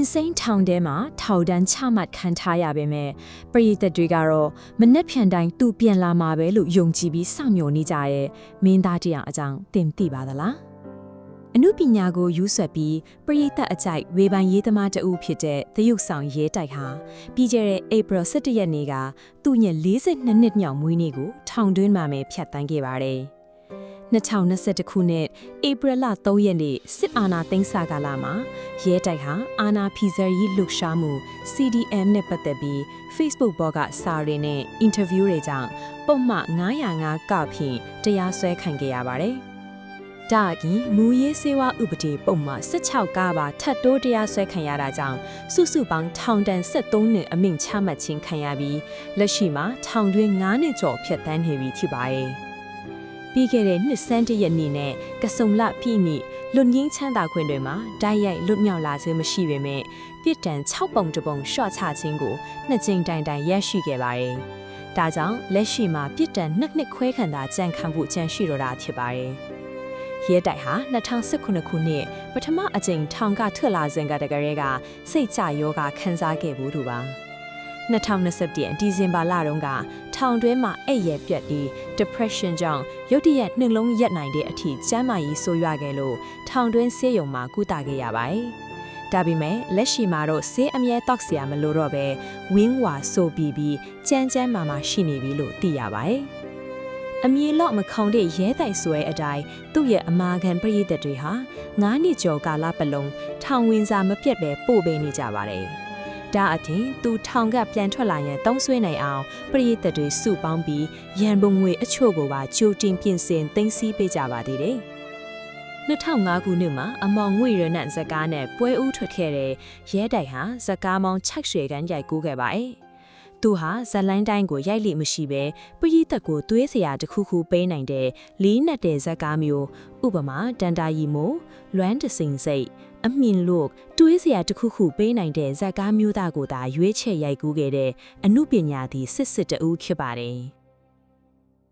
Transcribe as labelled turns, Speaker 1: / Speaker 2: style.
Speaker 1: insane ထောင်ထဲမှာထောက်တန်းချမှတ်ခံထားရပေမဲ့ပရိသတ်တွေကတော့မနှက်ဖြန်တိုင်းသူပြန်လာမှာပဲလို့ယုံကြည်ပြီးစောင့်မျှော်နေကြရဲ့မင်းသားတရားအကြောင်းသင်သိပါသလားအနုပညာကိုယူဆွတ်ပြီးပရိသတ်အကြိုက်ဝေဖန်ရေးသမားတဦးဖြစ်တဲ့သရုပ်ဆောင်ရဲတိုက်ဟာပြီးခဲ့တဲ့ April 17 ရက်နေ့ကသူ့ရဲ့42နှစ်မြောက်မွေးနေ့ကိုထောင်တွင်းမှာပဲဖြတ်သန်းခဲ့ပါတယ်2021ခုနှစ်ဧပြီလ3ရက်နေ့စစ်အာဏာသိမ်းဆကာလမှာရဲတိုက်ဟာအာဏာဖီဆယ်ရေးလှုပ်ရှားမှု CDM နဲ့ပတ်သက်ပြီး Facebook ပေါ်ကစာတွေနဲ့အင်တာဗျူးတွေကြောင့်ပုံမှန်905ကဖြင့်တရားစွဲခံခဲ့ရပါတယ်။ဒါအပြင်မူရေးစေဝါဥပဒေပုံမှန်16ကပါထပ်တိုးတရားစွဲခံရတာကြောင့်စုစုပေါင်းထောင်ဒဏ်73နှစ်အမိန့်ချမှတ်ခြင်းခံရပြီးလက်ရှိမှာထောင်တွင်း9နှစ်ကျော်ဖြတ်သန်းနေပြီဖြစ်ပါတယ်။ပြီးခဲ့တဲ့နှစ်ဆန်းတရက်နေ့နဲ့ကစုံလပြည်နီလွတ်ငင်းချမ်းသာခွင့်တွေမှာဓာတ်ရိုက်လွတ်မြောက်လာခြင်းမရှိပေမဲ့ပြစ်ဒဏ်6ပုံတပုံရှော့ချခြင်းကိုနှစ်ကြိမ်တိုင်တိုင်ရရှိခဲ့ပါတယ်။ဒါကြောင့်လက်ရှိမှာပြစ်ဒဏ်နှစ်ခွဲခံသာကြံခံဖို့ကြံရှိတော့တာဖြစ်ပါတယ်။ရဲတိုက်ဟာ2019ခုနှစ်ပထမအကြိမ်ထောင်ကထွက်လာစဉ်ကတည်းကစိတ်ကြယောဂခံစားခဲ့ဘူးတူပါ။2021ဒီဇင်ဘာလတုန်းကထောင်တွင်းမှာအိပ်ရပြတ်ပြီး depression ကြောင့်ရုတ်တရက်နှလုံးရက်နိုင်တဲ့အထိကျန်းမာရေးဆိုးရွားခဲ့လို့ထောင်တွင်းဆေးရုံမှာကုသခဲ့ရပါတယ်။ဒါပေမဲ့လက်ရှိမှာတော့ဆေးအမြဲတောက်เสียမလို့တော့ပဲဝင်းဝါဆိုပြီးကြမ်းမာရှိနေပြီလို့သိရပါတယ်။အမီလော့မခေါင်တဲ့ရဲတိုက်ဆွဲအတိုင်းသူ့ရဲ့အမာခံပရိသတ်တွေဟာ9နှစ်ကျော်ကာလပတ်လုံးထောင်ဝင်စာမပြတ်ပဲပို့ပေးနေကြပါတယ်။ဒါအပြင်သူထောင်ကပြန်ထွက်လာရင်တောင်းဆွေးနိုင်အောင်ပရိသတ်တွေစုပေါင်းပြီးရန်ပုံငွေအချို့ကိုပါကြိုတင်ပြင်ဆင်သိမ်းဆည်းပေးကြပါသေးတယ်။2005ခုနှစ်မှာအမောင်ငွေရနန့်ဇကားနဲ့ပွဲဦးထွက်ခဲ့တဲ့ရဲတိုက်ဟာဇကားမောင်ချက်ရွှေကန်ရိုက်ကူးခဲ့ပါတယ်။သူဟာဇလိုင်းတိုင်းကိုရိုက်လိမရှိပဲပရိသတ်ကိုသွေးစရာတစ်ခုခုပေးနိုင်တဲ့လေးနက်တဲ့ဇကားမျိုးဥပမာဒန်တာရီမိုလွမ်းတစင်စိတ်အမြင်လို့တွေးစရာတစ်ခုခုပေးနိုင်တဲ့ဇာတ်ကားမျိုးသားကိုသာရွေးချယ်ရိုက်ကူးခဲ့တဲ့အမှုပညာသည်စစ်တဦးဖြစ်ပါတယ်။